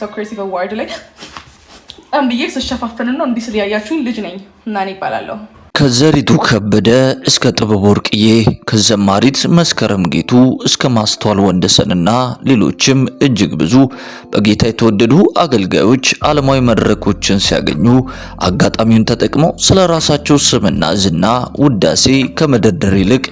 ቲክቶክ ክሬቲቭ አዋርድ ላይ ብዬ ስሸፋፍን ነው እንዲህ ስልያያችሁኝ ልጅ ነኝ እና እኔ እባላለሁ። ከዘሪቱ ከበደ እስከ ጥበብ ወርቅዬ ከዘማሪት መስከረም ጌቱ እስከ ማስተዋል ወንደሰንና ሌሎችም እጅግ ብዙ በጌታ የተወደዱ አገልጋዮች ዓለማዊ መድረኮችን ሲያገኙ አጋጣሚውን ተጠቅመው ስለራሳቸው ስምና ዝና ውዳሴ ከመደርደር ይልቅ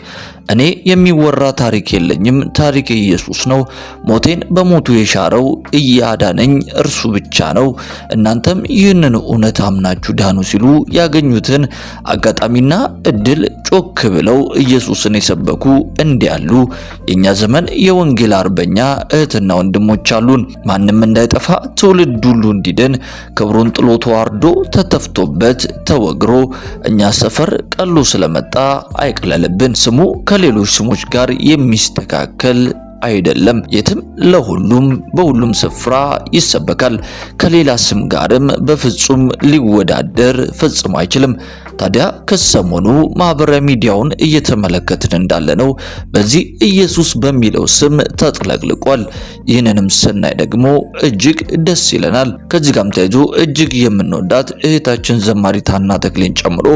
እኔ የሚወራ ታሪክ የለኝም፣ ታሪክ ኢየሱስ ነው፣ ሞቴን በሞቱ የሻረው እያዳነኝ እርሱ ብቻ ነው፣ እናንተም ይህንን እውነት አምናችሁ ዳኑ ሲሉ ያገኙትን አጋጣሚና እድል ጮክ ብለው ኢየሱስን የሰበኩ እንዲያሉ የኛ ዘመን የወንጌል አርበኛ እህትና ወንድሞች አሉን። ማንም እንዳይጠፋ ትውልድ ሁሉ እንዲድን ክብሩን ጥሎ ተዋርዶ ተተፍቶበት ተወግሮ እኛ ሰፈር ቀሎ ስለመጣ አይቅለልብን። ስሙ ከሌሎች ስሞች ጋር የሚስተካከል አይደለም። የትም ለሁሉም በሁሉም ስፍራ ይሰበካል። ከሌላ ስም ጋርም በፍጹም ሊወዳደር ፈጽሞ አይችልም። ታዲያ ከሰሞኑ ማህበራዊ ሚዲያውን እየተመለከትን እንዳለነው በዚህ ኢየሱስ በሚለው ስም ተጥለቅልቋል። ይህንንም ስናይ ደግሞ እጅግ ደስ ይለናል። ከዚህ ጋርም ተያይዞ እጅግ የምንወዳት እህታችን ዘማሪት ሀና ተክሌን ጨምሮ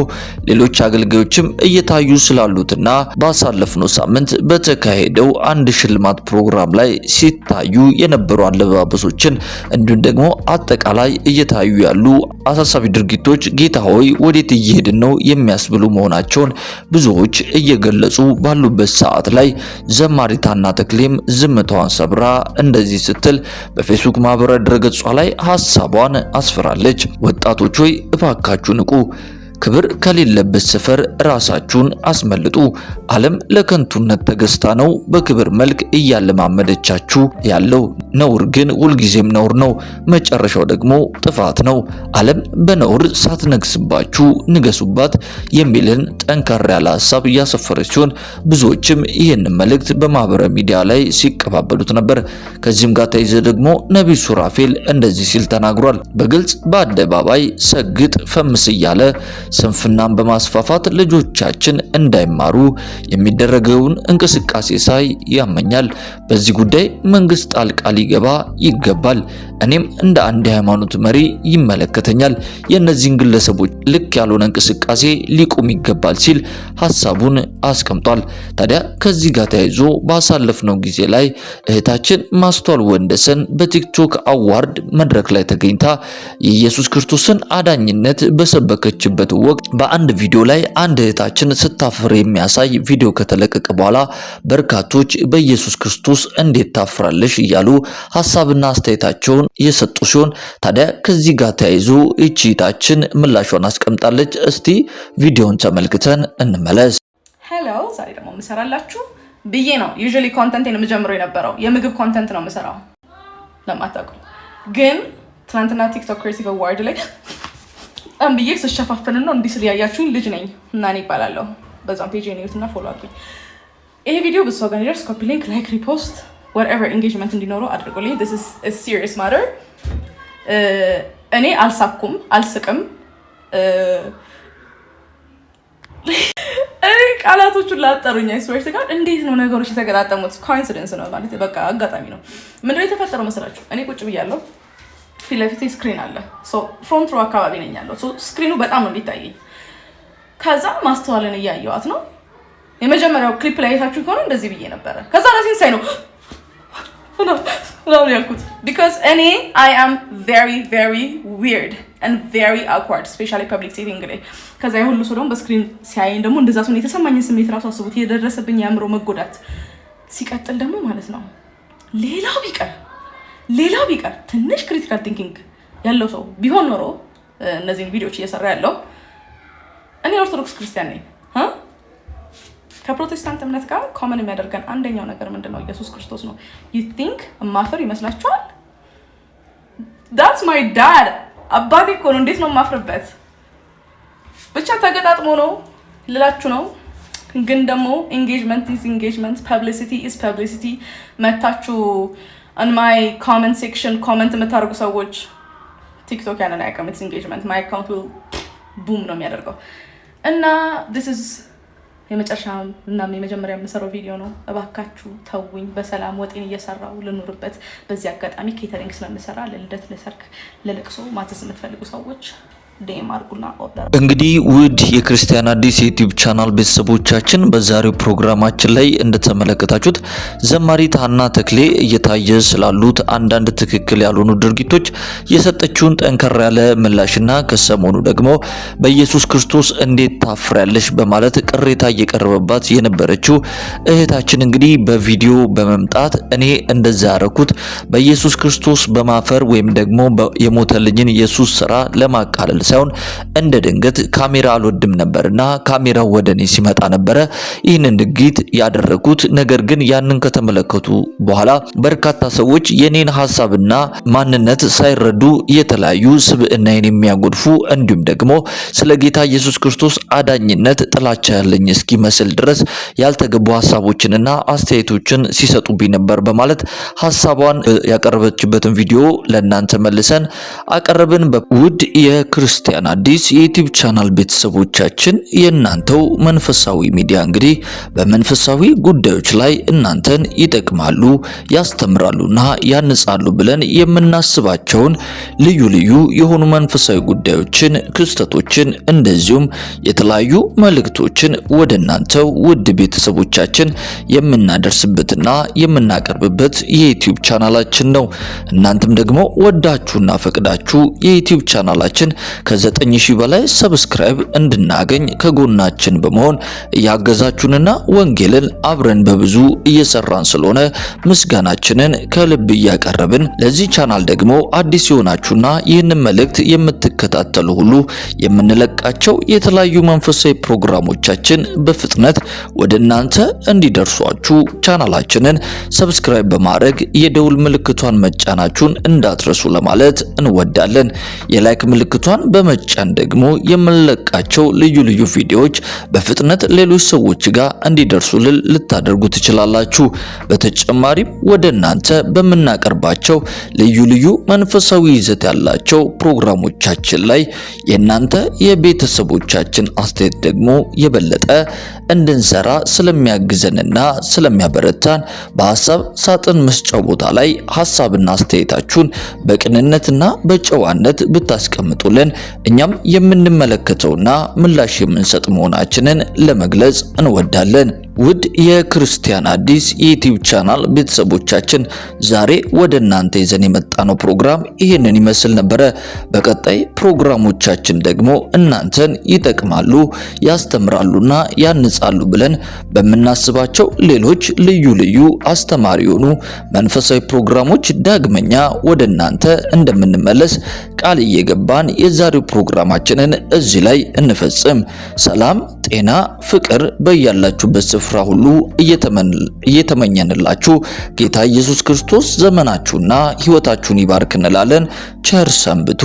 ሌሎች አገልጋዮችም እየታዩ ስላሉትና ባሳለፍነው ሳምንት በተካሄደው አንድ ሽልማት ፕሮግራም ላይ ሲታዩ የነበሩ አለባበሶችን እንዲሁም ደግሞ አጠቃላይ እየታዩ ያሉ አሳሳቢ ድርጊቶች ጌታ ሆይ ወዴት እየሄድን ነው የሚያስብሉ መሆናቸውን ብዙዎች እየገለጹ ባሉበት ሰዓት ላይ ዘማሪት ሀና ተክሌም ዝምታዋን ሰብራ እንደዚህ ስትል በፌስቡክ ማህበራዊ ድረገጿ ላይ ሐሳቧን አስፍራለች። ወጣቶች ሆይ እባካችሁ ንቁ። ክብር ከሌለበት ሰፈር ራሳችሁን አስመልጡ። ዓለም ለከንቱነት ተገዝታ ነው በክብር መልክ እያለማመደቻችሁ ያለው። ነውር ግን ሁልጊዜም ነውር ነው፣ መጨረሻው ደግሞ ጥፋት ነው። ዓለም በነውር ሳትነግስባችሁ ንገሱባት የሚልን ጠንካራ ያለ ሐሳብ እያሰፈረች ሲሆን ብዙዎችም ይህን መልእክት በማህበራዊ ሚዲያ ላይ ሲቀባበሉት ነበር። ከዚህም ጋር ተይዘ ደግሞ ነቢይ ሱራፌል እንደዚህ ሲል ተናግሯል። በግልጽ በአደባባይ ሰግጥ ፈምስ እያለ ስንፍናን በማስፋፋት ልጆቻችን እንዳይማሩ የሚደረገውን እንቅስቃሴ ሳይ ያመኛል። በዚህ ጉዳይ መንግስት ጣልቃ ሊገባ ይገባል። እኔም እንደ አንድ ሃይማኖት መሪ ይመለከተኛል። የእነዚህን ግለሰቦች ልክ ያልሆነ እንቅስቃሴ ሊቆም ይገባል ሲል ሐሳቡን አስቀምጧል። ታዲያ ከዚህ ጋር ተያይዞ ባሳለፍነው ጊዜ ላይ እህታችን ማስተዋል ወንደሰን በቲክቶክ አዋርድ መድረክ ላይ ተገኝታ የኢየሱስ ክርስቶስን አዳኝነት በሰበከችበት ወቅት በአንድ ቪዲዮ ላይ አንድ እህታችን ስታፍር የሚያሳይ ቪዲዮ ከተለቀቀ በኋላ በርካቶች በኢየሱስ ክርስቶስ እንዴት ታፍራለሽ እያሉ ሐሳብና አስተያየታቸውን እየሰጡ ሲሆን ታዲያ ከዚህ ጋር ተያይዞ እቺ እህታችን ምላሿን አስቀምጣለች። እስቲ ቪዲዮን ተመልክተን እንመለስ። ሄሎ፣ ዛሬ ደግሞ የምሰራላችሁ ብዬ ነው ዩዥዋሊ ኮንተንቴን የምጀምረው የነበረው የምግብ ኮንተንት ነው የምሰራው ለማታውቁ። ግን ትናንትና ቲክቶክ ክሬቲቭ አዋርድ ላይ ብዬ ስሸፋፍን ነው እንዲህ ስልያያችሁኝ ልጅ ነኝ እና እኔ እባላለሁ። በዛም ፔጅ ዩትና ፎሎ አድርጉኝ። ይሄ ቪዲዮ ብዙ ሰው ጋር እንዲደርስ ኮፒ ሊንክ፣ ላይክ፣ ሪፖስት whatever engagement እንዲኖረው አድርጉልኝ። this is a serious matter። እኔ አልሳኩም አልስቅም። ቃላቶቹን ላጠሩኝ አይስወርት ጋር እንዴት ነው ነገሮች የተገጣጠሙት? ኮኢንሲደንስ ነው ማለት በቃ አጋጣሚ ነው። ምንድነው የተፈጠረው መሰላችሁ? እኔ ቁጭ ብያለሁ። ፊት ለፊቴ ስክሪን አለ። ፍሮንት ሮ አካባቢ ነኝ ያለው። ስክሪኑ በጣም ነው የሚታየኝ። ከዛ ማስተዋልን እያየዋት ነው። የመጀመሪያው ክሊፕ ላይ አይታችሁ ከሆነ እንደዚህ ብዬ ነበረ። ከዛ ራሴን ሳይ ነው ያልኩት። because እኔ I am very very weird and very awkward especially public setting ላይ። ከዛ የሁሉ ሰው ደግሞ በስክሪን ሲያየኝ ደግሞ እንደዛ ሰው የተሰማኝን ስሜት ራሱ አስቡት፣ የደረሰብኝ የአእምሮ መጎዳት። ሲቀጥል ደግሞ ማለት ነው ሌላው ቢቀር ትንሽ ክሪቲካል ቲንኪንግ ያለው ሰው ቢሆን ኖሮ እነዚህን ቪዲዮዎች እየሰራ ያለው እኔ ኦርቶዶክስ ክርስቲያን ነኝ። ከፕሮቴስታንት እምነት ጋር ኮመን የሚያደርገን አንደኛው ነገር ምንድነው? ኢየሱስ ክርስቶስ ነው። you think ማፈር ይመስላችኋል? that's my dad አባቴ እኮ ነው። እንዴት ነው ማፍርበት? ብቻ ተገጣጥሞ ነው ልላችሁ ነው። ግን ደግሞ engagement is engagement, publicity is publicity። መታችሁ on my comment section comment የምታደርጉ ሰዎች ቲክቶክ ያንን አያውቅም። it's engagement. my account will boom ነው የሚያደርገው እና this is የመጨረሻ እና የመጀመሪያ የምሰራው ቪዲዮ ነው። እባካችሁ ተውኝ፣ በሰላም ወጤን እየሰራው ልኑርበት። በዚህ አጋጣሚ ኬተሪንግ ስለምሰራ ለልደት፣ ለሰርግ፣ ለልቅሶ ማዘዝ የምትፈልጉ ሰዎች እንግዲህ ውድ የክርስቲያን አዲስ ዩቲዩብ ቻናል ቤተሰቦቻችን በዛሬው ፕሮግራማችን ላይ እንደተመለከታችሁት ዘማሪት ሀና ተክሌ እየታየ ስላሉት አንዳንድ ትክክል ያልሆኑ ድርጊቶች የሰጠችውን ጠንከር ያለ ምላሽና ከሰሞኑ ደግሞ በኢየሱስ ክርስቶስ እንዴት ታፍሪያለሽ በማለት ቅሬታ እየቀረበባት የነበረችው እህታችን እንግዲህ በቪዲዮ በመምጣት እኔ እንደዛ ያረኩት በኢየሱስ ክርስቶስ በማፈር ወይም ደግሞ የሞተልኝን ኢየሱስ ስራ ለማቃለል ሳይሆን እንደ ድንገት ካሜራ አልወድም ነበርና ካሜራው ወደኔ ሲመጣ ነበረ ይህንን ድርጊት ያደረኩት። ነገር ግን ያንን ከተመለከቱ በኋላ በርካታ ሰዎች የኔን ሐሳብና ማንነት ሳይረዱ የተለያዩ ስብዕናዬን የሚያጎድፉ እንዲሁም ደግሞ ስለ ጌታ ኢየሱስ ክርስቶስ አዳኝነት ጥላቻ ያለኝ እስኪመስል ድረስ ያልተገቡ ሐሳቦችንና አስተያየቶችን ሲሰጡብኝ ነበር በማለት ሐሳቧን ያቀረበችበትን ቪዲዮ ለእናንተ መልሰን አቀረብን። በውድ የክርስቲያን አዲስ የዩቲዩብ ቻናል ቤተሰቦቻችን የእናንተው መንፈሳዊ ሚዲያ እንግዲህ በመንፈሳዊ ጉዳዮች ላይ እናንተን ይጠቅማሉ፣ ያስተምራሉና ያንጻሉ ብለን የምናስባቸውን ልዩ ልዩ የሆኑ መንፈሳዊ ጉዳዮችን፣ ክስተቶችን እንደዚሁም የተለያዩ መልእክቶችን ወደ እናንተው ውድ ቤተሰቦቻችን የምናደርስበትና የምናቀርብበት የዩቲዩብ ቻናላችን ነው። እናንተም ደግሞ ወዳችሁና ፈቅዳችሁ የዩቲዩብ ቻናላችን ከ9000 በላይ ሰብስክራይብ እንድናገኝ ከጎናችን በመሆን እያገዛችሁንና ወንጌልን አብረን በብዙ እየሰራን ስለሆነ ምስጋናችንን ከልብ እያቀረብን ለዚህ ቻናል ደግሞ አዲስ የሆናችሁና ይህንን መልእክት የምትከታተሉ ሁሉ የምንለቃቸው የተለያዩ መንፈሳዊ ፕሮግራሞቻችን በፍጥነት ወደ እናንተ እንዲደርሷችሁ ቻናላችንን ሰብስክራይብ በማድረግ የደውል ምልክቷን መጫናችሁን እንዳትረሱ ለማለት እንወዳለን። የላይክ ምልክቷን በመጫን ደግሞ የምንለቃቸው ልዩ ልዩ ቪዲዮዎች በፍጥነት ሌሎች ሰዎች ጋር እንዲደርሱልን ልታደርጉ ትችላላችሁ። በተጨማሪም ወደ እናንተ በምናቀርባቸው ልዩ ልዩ መንፈሳዊ ይዘት ያላቸው ፕሮግራሞቻችን ላይ የእናንተ የቤተሰቦቻችን አስተያየት ደግሞ የበለጠ እንድንሰራ ስለሚያግዘንና ስለሚያበረታን በሐሳብ ሳጥን መስጫው ቦታ ላይ ሐሳብና አስተያየታችሁን በቅንነትና በጨዋነት ብታስቀምጡልን እኛም የምንመለከተውና ምላሽ የምንሰጥ መሆናችንን ለመግለጽ እንወዳለን። ውድ የክርስቲያን አዲስ የዩቲዩብ ቻናል ቤተሰቦቻችን ዛሬ ወደ እናንተ ይዘን የመጣነው ፕሮግራም ይህንን ይመስል ነበረ። በቀጣይ ፕሮግራሞቻችን ደግሞ እናንተን ይጠቅማሉ፣ ያስተምራሉና ያንጻሉ ብለን በምናስባቸው ሌሎች ልዩ ልዩ አስተማሪ የሆኑ መንፈሳዊ ፕሮግራሞች ዳግመኛ ወደ እናንተ እንደምንመለስ ቃል እየገባን የዛሬው ፕሮግራማችንን እዚህ ላይ እንፈጽም። ሰላም፣ ጤና፣ ፍቅር በያላችሁበት ስፍራ ሁሉ እየተመኘንላችሁ ጌታ ኢየሱስ ክርስቶስ ዘመናችሁና ሕይወታችሁን ይባርክ እንላለን። ቸር ሰንብቱ።